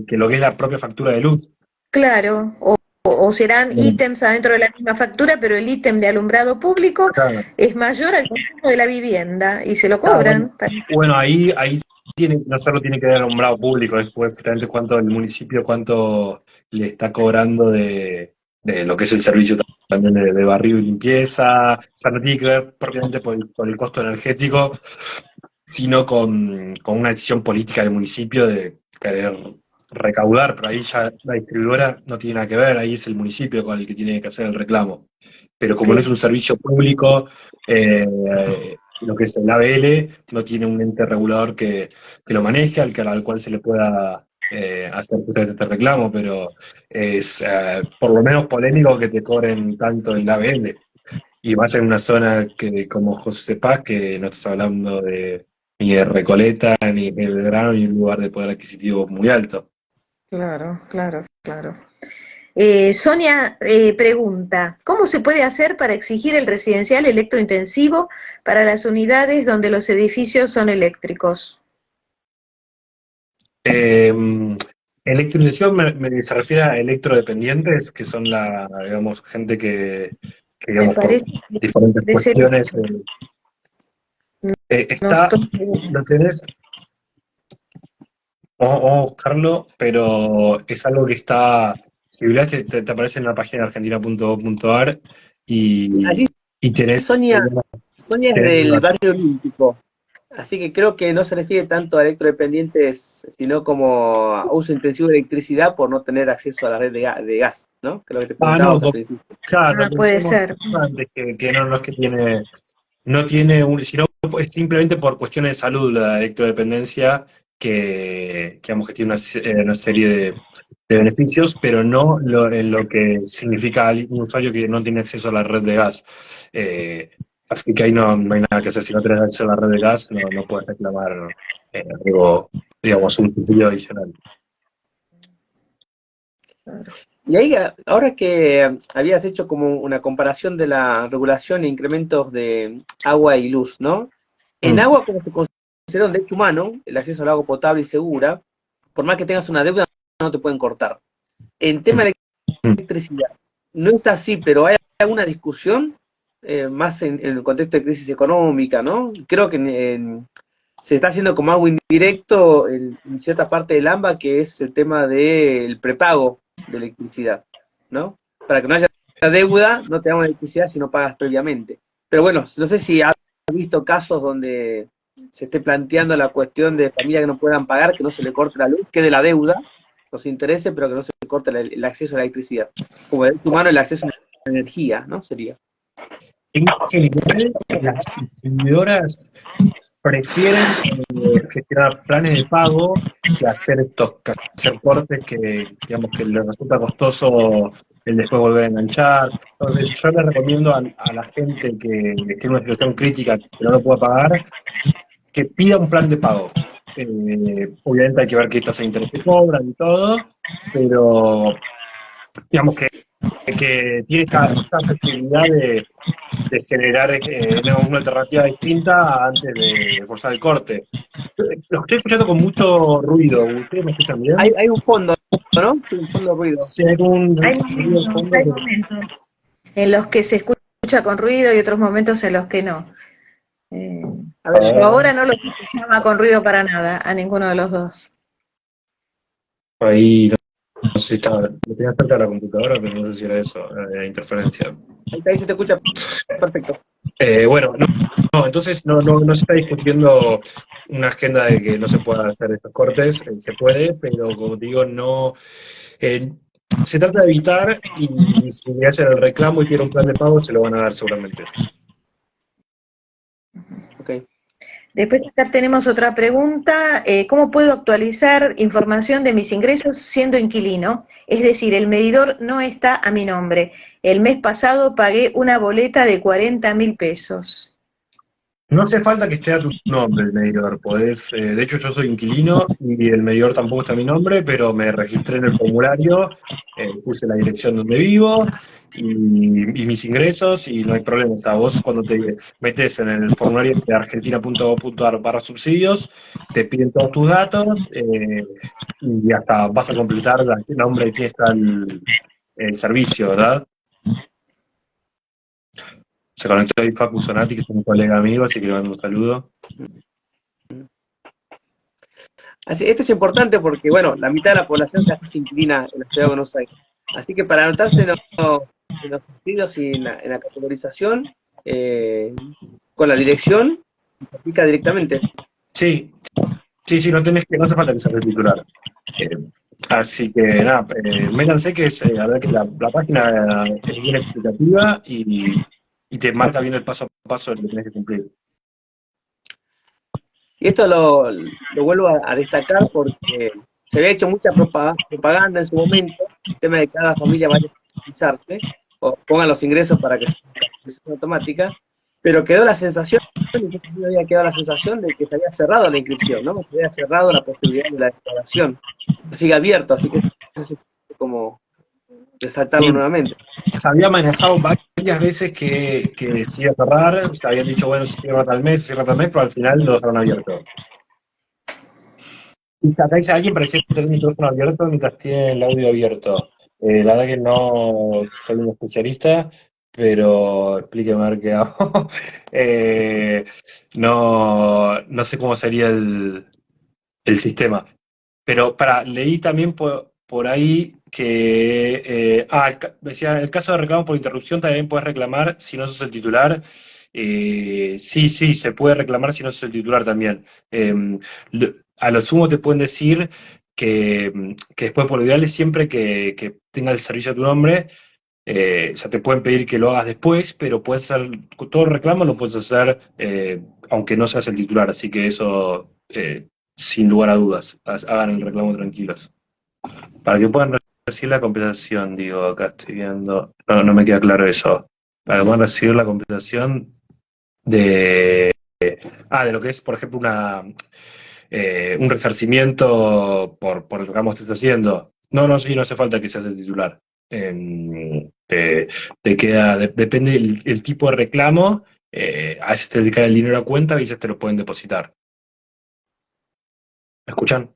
que lo que es la propia factura de luz. Claro, o serán ítems adentro de la misma factura, pero el ítem de alumbrado público Claro. es mayor al consumo de la vivienda y se lo Claro, cobran. bueno, ahí no solo tiene que ver alumbrado público, es justamente cuánto el municipio, cuánto le está cobrando de lo que es el servicio también de barrido y limpieza. O sea, no tiene que ver propiamente por el costo energético, sino con una decisión política del municipio de querer recaudar, pero ahí ya la distribuidora no tiene nada que ver, ahí es el municipio con el que tiene que hacer el reclamo. Pero como no es un servicio público, lo que es el ABL no tiene un ente regulador que lo maneje, al cual se le pueda hacer justamente este reclamo, pero es por lo menos polémico que te cobren tanto el ABL. Y más en una zona como José Paz, que no estás hablando ni de Recoleta, ni de Belgrano, ni un lugar de poder adquisitivo muy alto. Claro, claro, claro. Sonia pregunta, ¿cómo se puede hacer para exigir el residencial electrointensivo para las unidades donde los edificios son eléctricos? Electrointensión se refiere a electrodependientes, que son digamos, gente que Me digamos, por parece diferentes que ser, cuestiones, no está, estoy segura. lo tenés, vamos a buscarlo, pero es algo que está, si googleás, te aparece en la página argentina.gov.ar Allí y tenés, Sonia es del barrio olímpico, así que creo que no se refiere tanto a electrodependientes, sino como a uso intensivo de electricidad por no tener acceso a la red de gas, ¿no? Que es lo que te preguntábamos al principio. claro, lo que Puede decíamos ser. antes, que no es que no tiene sino es simplemente por cuestiones de salud la electrodependencia, digamos que tiene una serie de beneficios, pero no en lo que significa un usuario que no tiene acceso a la red de gas. Así que ahí no hay nada que hacer. Si no tenés acceso a la red de gas, no puedes reclamar, ¿no? Algo, digamos, un subsidio adicional. Y ahí, ahora que habías hecho como una comparación de la regulación e incrementos de agua y luz, ¿no? En agua, como se considera un derecho humano, el acceso al agua potable y segura, por más que tengas una deuda, no te pueden cortar. En tema de electricidad, no es así, pero hay alguna discusión más en el contexto de crisis económica, ¿no? Creo que se está haciendo como algo indirecto en cierta parte del AMBA, que es el tema del prepago de electricidad, ¿no? Para que no haya deuda, no te damos electricidad si no pagas previamente. Pero bueno, no sé si has visto casos donde se esté planteando la cuestión de familias que no puedan pagar, que no se le corte la luz, que de la deuda, los intereses, pero que no se le corte el acceso a la electricidad. Como derecho humano, el acceso a la energía, ¿no? Sería. En general, las distribuidoras prefieren gestionar planes de pago que hacer cortes digamos, que les resulta costoso el después volver a enganchar. Entonces, yo le recomiendo a la gente que tiene una situación crítica que no lo pueda pagar, que pida un plan de pago. Obviamente hay que ver qué tasa de interés te cobran y todo, pero digamos que tiene esta flexibilidad de generar una alternativa distinta antes de forzar el corte. Lo estoy escuchando con mucho ruido. ¿Ustedes me escuchan bien? Hay un fondo, ¿no? Sí, un fondo de ruido. Sí, hay como un Hay ruido de momentos, fondo. hay momentos en los que se escucha con ruido y otros momentos en los que no. A ver, Yo ahora no lo escuchaba con ruido para nada, a ninguno de los dos. Ahí no sé si estaba, lo tenía cerca de la computadora, pero no sé si era eso, interferencia. ahí se te escucha perfecto. Bueno, no, entonces no se está discutiendo una agenda de que no se pueda hacer estos cortes, se puede, pero como te digo, no. eh, Se trata de evitar y si le hacen el reclamo y quieren un plan de pago, se lo van a dar seguramente. Okay. Después acá tenemos otra pregunta. ¿Cómo puedo actualizar información de mis ingresos siendo inquilino? Es decir, el medidor no está a mi nombre. El mes pasado pagué una boleta de 40.000 pesos. No hace falta que esté a tu nombre el medidor, podés, de hecho yo soy inquilino y el medidor tampoco está a mi nombre, pero me registré en el formulario, puse la dirección donde vivo y mis ingresos y no hay problema. O sea, vos cuando te metes en el formulario de argentina.gov.ar/subsidios, te piden todos tus datos y hasta vas a completar el nombre de quién está el servicio, ¿verdad? Se conectó ahí Facu Sonati, que es un colega amigo, así que le mando un saludo. Así, esto es importante porque, bueno, la mitad de la población ya se inclina en la ciudad de Buenos Aires. Así que para anotarse en los sentidos y en la categorización, con la dirección, se aplica directamente. Sí, sí, no hace falta que seas el titular. Así que nada, métanse que es, la verdad que la página es bien explicativa y te marca bien el paso a paso de lo que tenés que cumplir. Y esto lo vuelvo a destacar porque se había hecho mucha propaganda en su momento, el tema de que cada familia vaya a organizarse, o pongan los ingresos para que sea una actualización automática, pero quedó la sensación, y yo había quedado la sensación de que se había cerrado la inscripción, ¿no? Se había cerrado la posibilidad de la declaración. Sigue abierto, así que eso es como resaltarlo Sí, nuevamente. se había manejado varias veces que se iba a cerrar, se habían dicho, bueno, se cierra tal mes, se cierra tal mes, pero al final lo dejaron abierto. Y si acá dice alguien, parece tener el micrófono abierto mientras tiene el audio abierto. La verdad que no soy un especialista, pero explíqueme a ver qué hago. No sé cómo sería el sistema. Pero leí también por ahí que, decía, en el caso de reclamo por interrupción también puedes reclamar si no sos el titular. Sí, se puede reclamar si no sos el titular también. A lo sumo te pueden decir que después por lo ideal es siempre que tenga el servicio a tu nombre. O sea, te pueden pedir que lo hagas después, pero puedes hacer todo el reclamo, lo puedes hacer aunque no seas el titular. Así que eso, sin lugar a dudas, hagan el reclamo tranquilos. Para que puedan recibir la compensación, digo, acá estoy viendo, no me queda claro eso. Para que puedan recibir la compensación de lo que es, por ejemplo, un resarcimiento por el reclamo que estás haciendo. Sí, no hace falta que seas el titular. Te queda, depende el tipo de reclamo, a veces te cae el dinero a cuenta, a veces te lo pueden depositar. ¿Me escuchan?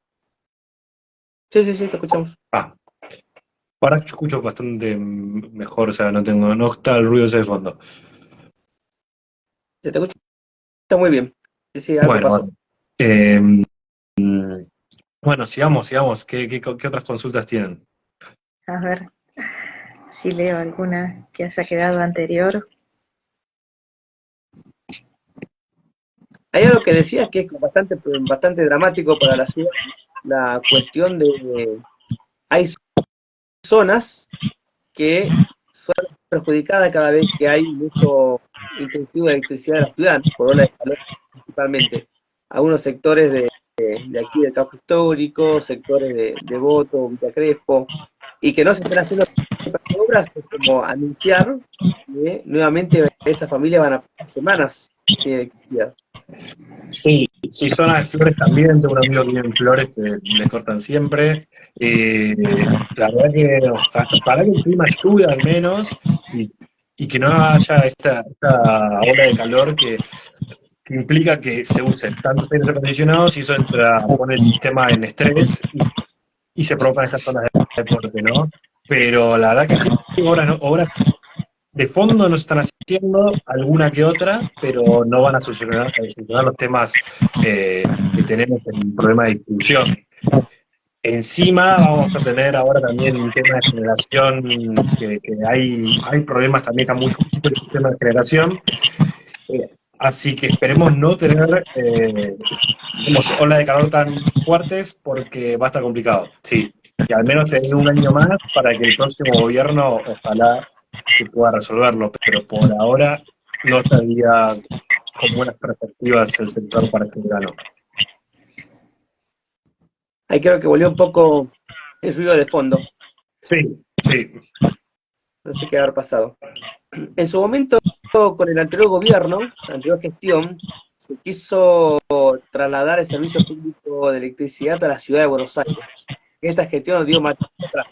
Sí, te escuchamos. Ahora escucho bastante mejor, o sea, no está el ruido ese de fondo. Se te escucha muy bien. Sí, algo pasó. Bueno. Bueno, sigamos. ¿Qué otras consultas tienen? A ver si leo alguna que haya quedado anterior. Hay algo que decías que es bastante dramático para la ciudad, la cuestión de hay zonas que son perjudicadas cada vez que hay mucho intensivo de electricidad en la ciudad, por ola de calor principalmente. Algunos sectores de aquí del casco histórico, sectores de Voto, Villa Crespo, y que no se están haciendo obras como anunciar que nuevamente esas familias van a pasar semanas sin electricidad. Sí, sí, zona de Flores también, tengo un amigo que vive en Flores que le cortan siempre. La verdad que para que el clima ayude al menos y que no haya esta ola de calor que implica que se use tantos aires acondicionados y eso pone el sistema en estrés y se provocan estas zonas de deporte, ¿no? Pero la verdad que sí, obras de fondo no se están haciendo, alguna que otra, pero no van a solucionar los temas que tenemos en el problema de distribución. Encima vamos a tener ahora también un tema de generación, que hay problemas también, está muy justito el sistema de generación, así que esperemos no tener digamos, olas de calor tan fuertes porque va a estar complicado, sí. Y al menos tener un año más para que el próximo gobierno, ojalá, que pueda resolverlo, pero por ahora no estaría con buenas perspectivas el sector para este verano. Ahí creo que volvió un poco el ruido de fondo. Sí, sí. No sé qué haber pasado. En su momento, con el anterior gobierno, la anterior gestión, se quiso trasladar el servicio público de electricidad a la ciudad de Buenos Aires. Esta gestión dio marcha atrás.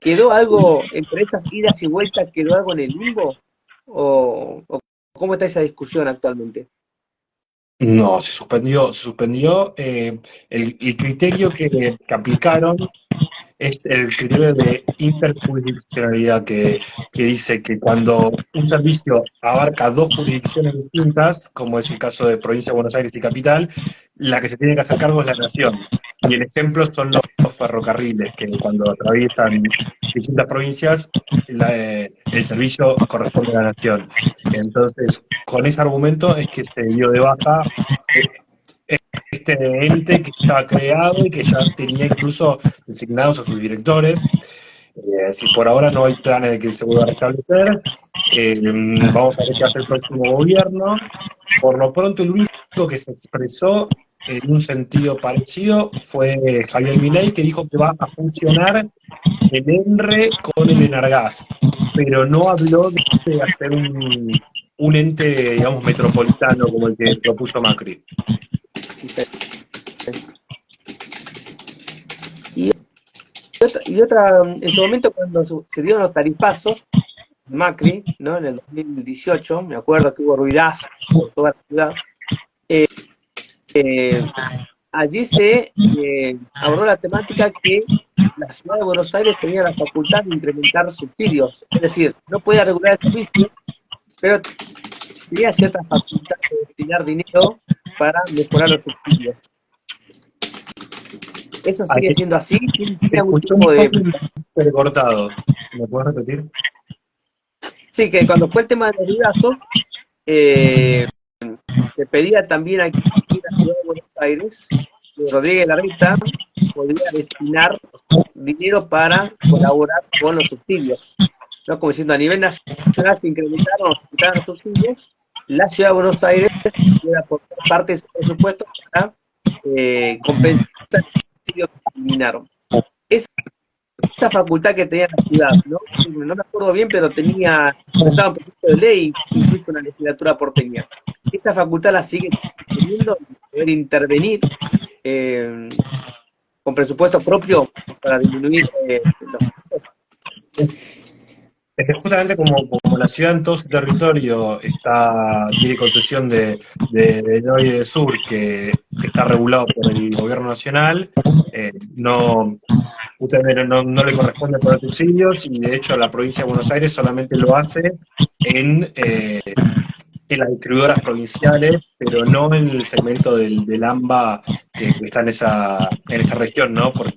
¿Quedó algo entre esas idas y vueltas, quedó algo en el limbo? ¿O cómo está esa discusión actualmente? No, se suspendió. El criterio que aplicaron es el criterio de interjurisdiccionalidad que dice que cuando un servicio abarca dos jurisdicciones distintas, como es el caso de Provincia de Buenos Aires y Capital, la que se tiene que hacer cargo es la Nación. Y el ejemplo son los ferrocarriles, que cuando atraviesan distintas provincias, el servicio corresponde a la Nación. Entonces, con ese argumento es que se dio de baja este ente que estaba creado y que ya tenía incluso designados a sus directores. Si por ahora no hay planes de que se vuelva a restablecer, vamos a ver qué hace el próximo gobierno. Por lo pronto, el único que se expresó en un sentido parecido fue Javier Milei, que dijo que va a funcionar el ENRE con el Enargás, pero no habló de hacer un ente, digamos, metropolitano como el que propuso Macri. En su momento, cuando se dieron los tarifazos, Macri, ¿no? En el 2018, me acuerdo que hubo ruidazo por toda la ciudad. Allí se abordó la temática que la ciudad de Buenos Aires tenía la facultad de incrementar subsidios, es decir, no podía regular el servicio, pero tenía cierta facultad de destinar dinero para mejorar los subsidios. ¿Eso sigue siendo así? ¿Tiene algún Escuché un tipo de...? poco entrecortado. ¿Me puedes repetir? Sí, que cuando fue el tema de los ruidazos, se pedía también aquí en la ciudad de Buenos Aires que Rodríguez Larreta podría destinar dinero para colaborar con los subsidios, ¿no? Como diciendo, a nivel nacional se incrementaron los subsidios, la ciudad de Buenos Aires puede aportar parte de su presupuesto para compensar el subsidio que eliminaron. Esta facultad que tenía la ciudad, no me acuerdo bien, pero estaba un proyecto de ley, incluso una legislatura porteña. Esta facultad la sigue teniendo, poder intervenir con presupuesto propio para disminuir los costos. Es que justamente como la ciudad en todo su territorio tiene concesión de norte y de sur, que está regulado por el gobierno nacional, justamente no le corresponde poner subsidios y de hecho la provincia de Buenos Aires solamente lo hace en las distribuidoras provinciales, pero no en el segmento del AMBA que está en esta región, ¿no? Porque,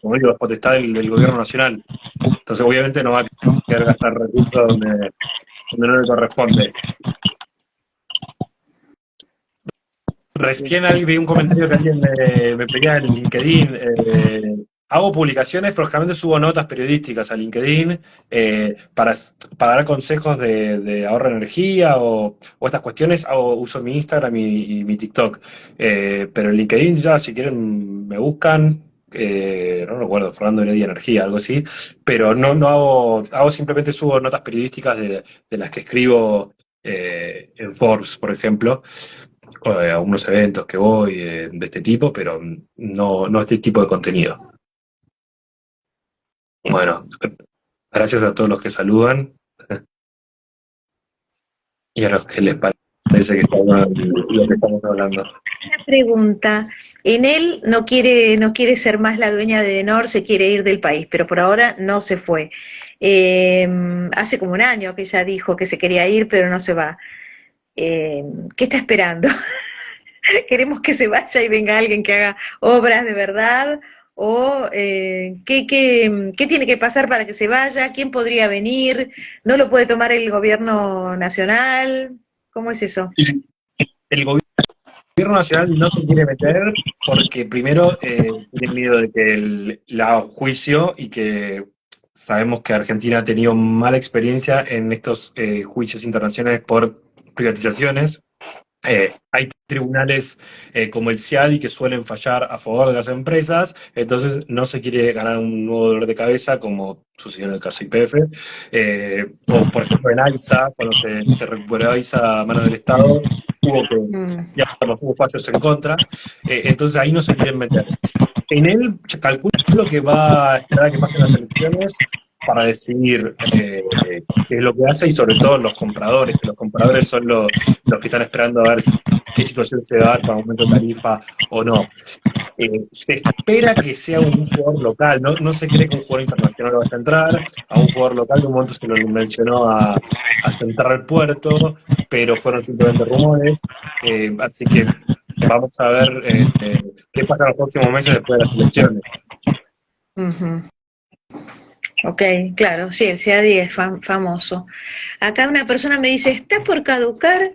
como digo, es potestad del gobierno nacional. Entonces, obviamente, no va a querer gastar recursos donde no le corresponde. Recién vi un comentario que alguien me pedía en LinkedIn. Hago publicaciones, pero generalmente subo notas periodísticas a LinkedIn para dar consejos de ahorro de energía o estas cuestiones. Uso mi Instagram y mi TikTok. Pero en LinkedIn ya, si quieren, me buscan. No recuerdo, Fernando Heredia Energía, algo así. Pero no simplemente subo notas periodísticas de las que escribo en Forbes, por ejemplo, o a algunos eventos que voy de este tipo, pero no este tipo de contenido. Bueno, gracias a todos los que saludan y a los que les parece que lo que estamos hablando. Una pregunta. Enel no quiere ser más la dueña de Edenor, se quiere ir del país, pero por ahora no se fue. Hace como un año que ella dijo que se quería ir, pero no se va. ¿Qué está esperando? ¿Queremos que se vaya y venga alguien que haga obras de verdad? ¿O qué tiene que pasar para que se vaya? ¿Quién podría venir? ¿No lo puede tomar el gobierno nacional? ¿Cómo es eso? El gobierno nacional no se quiere meter porque primero tiene miedo de que la haga juicio, y que sabemos que Argentina ha tenido mala experiencia en estos juicios internacionales por privatizaciones. Hay tribunales como el CIADI que suelen fallar a favor de las empresas, entonces no se quiere ganar un nuevo dolor de cabeza como sucedió en el caso YPF, o por ejemplo en AISA, cuando se recuperó AISA a manos del Estado, hubo fallos en contra, entonces ahí no se quieren meter. En él calculo que va a esperar a que pasen las elecciones para decidir qué es lo que hace, y sobre todo los compradores, que los compradores son los que están esperando a ver qué situación se va a dar con aumento de tarifa o no. Se espera que sea un jugador local, no se cree que un jugador internacional vaya a entrar. A un jugador local de un momento se lo mencionó a Central Puerto, pero fueron simplemente rumores, así que vamos a ver qué pasa en los próximos meses después de las elecciones. Ok, claro, sí, el CIADI es famoso. Acá una persona me dice, está por caducar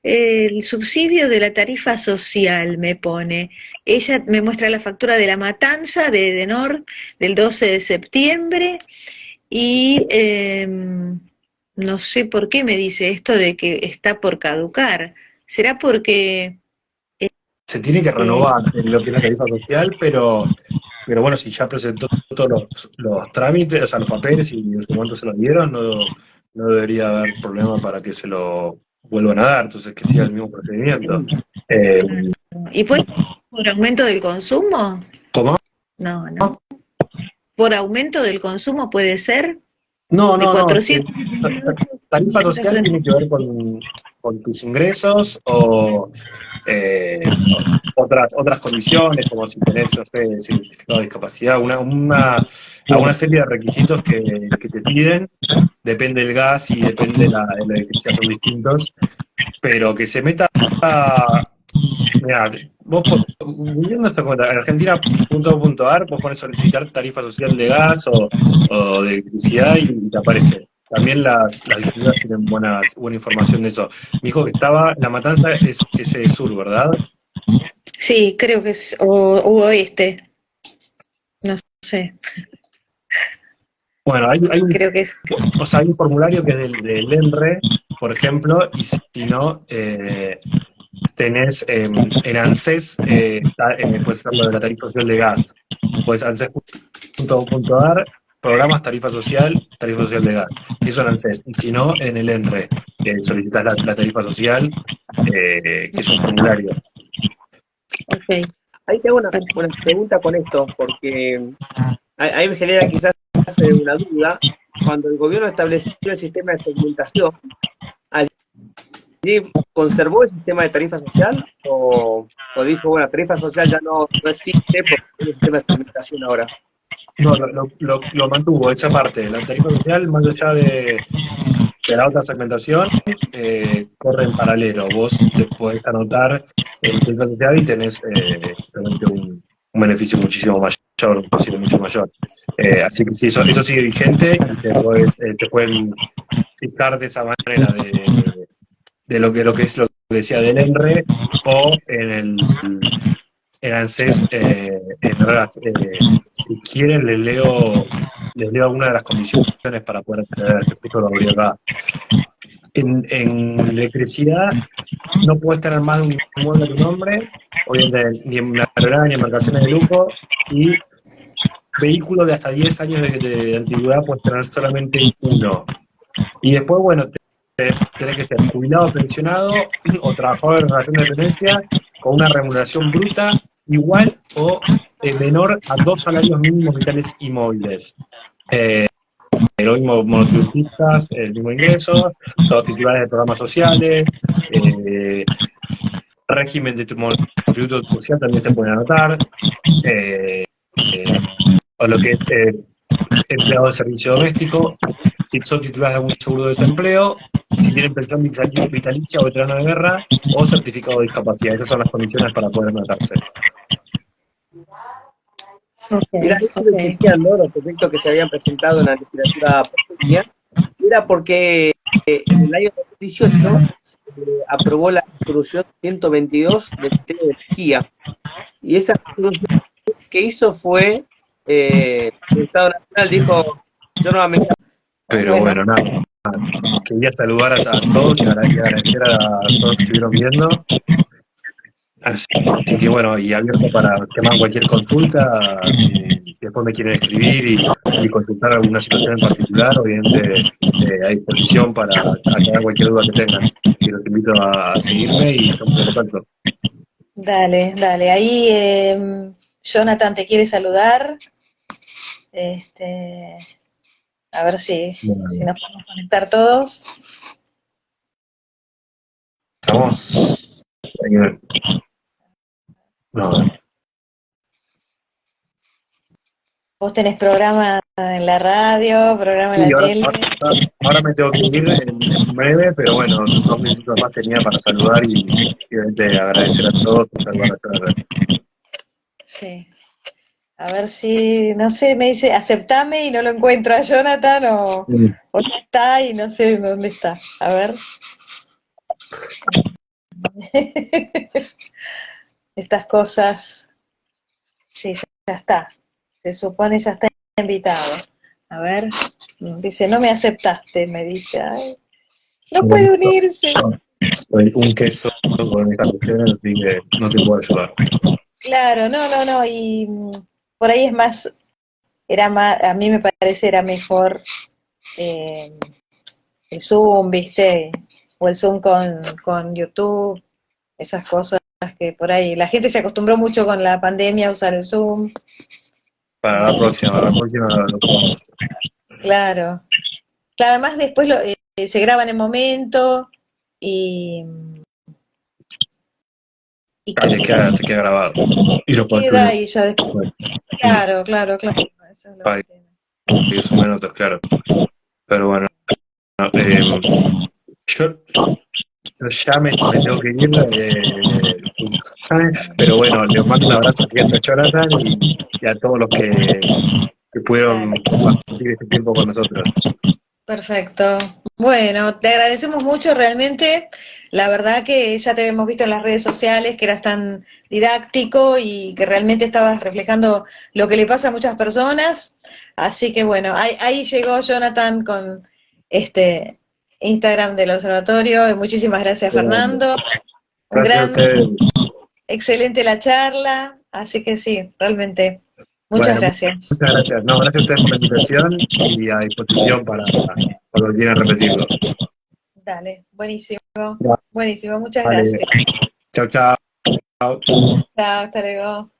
el subsidio de la tarifa social, me pone. Ella me muestra la factura de La Matanza, de Edenor, del 12 de septiembre, y no sé por qué me dice esto de que está por caducar. ¿Será porque se tiene que renovar lo que es la tarifa social, pero bueno, si ya presentó todos los trámites, o sea, los papeles, y en su momento se los dieron, no debería haber problema para que se lo vuelvan a dar, entonces que siga el mismo procedimiento. ¿Y puede ser por aumento del consumo? ¿Cómo? No. ¿Por aumento del consumo puede ser? No. 400... Tarifa social tiene que ver con tus ingresos o otras condiciones, como si tenés, no sé, certificado de discapacidad, alguna serie de requisitos que te piden. Depende del gas y depende de la electricidad, son distintos, pero que se meta. Mirá, vos viviendo esta cuenta, argentina.gov.ar, vos pones solicitar tarifa social de gas o de electricidad y te aparece. También las distribuidoras tienen buena información de eso. Me dijo que estaba, La Matanza es ese sur, ¿verdad? Sí, creo que es oeste. No sé. Bueno, creo que es. O sea, hay un formulario que es del ENRE, por ejemplo, y si no, tenés en ANSES, puedes hacer lo de la tarifa social de gas. Pues ANSES.gov.ar, programas tarifa social de gas. Eso en ANSES. Y si no, en el ENRE, solicitas la tarifa social, que es un formulario. Ok. Ahí tengo una pregunta con esto, porque ahí me genera quizás una duda. Cuando el gobierno estableció el sistema de segmentación, ¿allí conservó el sistema de tarifa social o dijo, bueno, tarifa social ya no existe porque hay un sistema de segmentación ahora? No, lo mantuvo, esa parte. La tarifa social, más allá de la otra segmentación, corre en paralelo. Vos te podés anotar en tarifa social y tenés realmente un beneficio muchísimo mayor, un posible mucho mayor. Así que sí, eso sigue vigente, y te pueden fijar de esa manera de lo que es lo que decía del ENRE, o en ANSES. Si quieren les leo alguna de las condiciones para poder acceder, que justo lo abrí acá. En electricidad no puedes tener más de un inmueble a tu nombre, obviamente ni en una aeronave ni en embarcaciones de lujo, y vehículos de hasta 10 años de antigüedad puedes tener solamente uno. Y después, bueno, tenés que ser jubilado, pensionado o trabajador en relación de dependencia con una remuneración bruta igual o menor a 2 salarios mínimos vitales y móviles. Lo mismo monotributistas, el mismo ingreso, todos titulares de programas sociales, régimen de monotributo social también se pueden anotar, o lo que es empleado de servicio doméstico, si son titulares de algún seguro de desempleo, si tienen pensión vitalicia o veterano de guerra, o certificado de discapacidad. Esas son las condiciones para poder anotarse. Mirá, esto que decían, ¿no? Los proyectos que se habían presentado en la legislatura porteña, era porque en el año 2018 se aprobó la resolución 122 del Ministerio de Energía. Y esa resolución que hizo fue, el Estado Nacional dijo, yo no me... Pero bueno, nada. Quería saludar a todos y agradecer a todos que estuvieron viendo. Así que bueno, y abierto para que me hagan cualquier consulta, si después me quieren escribir y consultar alguna situación en particular, obviamente a disposición para aclarar cualquier duda que tengan. Y los invito a seguirme y estamos en contacto. Dale, dale. Ahí Jonathan te quiere saludar. A ver si nos podemos conectar todos. ¿Estamos? No. Vos tenés programa en la radio, programa en la tele. Ahora me tengo que ir en breve, pero bueno, 2 minutos más tenía para saludar y obviamente agradecer a todos por saludar a Jonathan. Sí. A ver si, no sé, me dice, aceptame y no lo encuentro a Jonathan o no está y no sé dónde está. A ver. Estas cosas, sí, ya está. Se supone ya está invitado. A ver, dice, no me aceptaste, me dice. Ay, no puede unirse. Soy un queso con esta cuestión, así que no te puedo ayudar. Claro, no, y por ahí es más, era más, a mí me parece era mejor el Zoom, ¿viste? O el Zoom con YouTube, esas cosas que por ahí, la gente se acostumbró mucho con la pandemia a usar el Zoom. Para la próxima lo podemos hacer. Claro. Además después se graba en el momento y te queda grabado. Y lo puedes queda y ya después. Claro. Eso es lo que tiene. Y sumen otros, claro. Pero bueno, yo ya me tengo que ir, pero bueno, les mando un abrazo gigante a Jonathan y a todos los que pudieron compartir este tiempo con nosotros. Perfecto. Bueno, te agradecemos mucho realmente. La verdad que ya te hemos visto en las redes sociales que eras tan didáctico y que realmente estabas reflejando lo que le pasa a muchas personas. Así que bueno, ahí llegó Jonathan con este Instagram del observatorio. Y muchísimas gracias, Fernando. Gracias a ustedes. Excelente la charla. Así que sí, realmente. Muchas gracias. Muchas gracias. No, gracias a ustedes por la invitación y a disposición para cuando quieran repetirlo. Dale, buenísimo. Buenísimo, muchas gracias. Chao. Chao, hasta luego.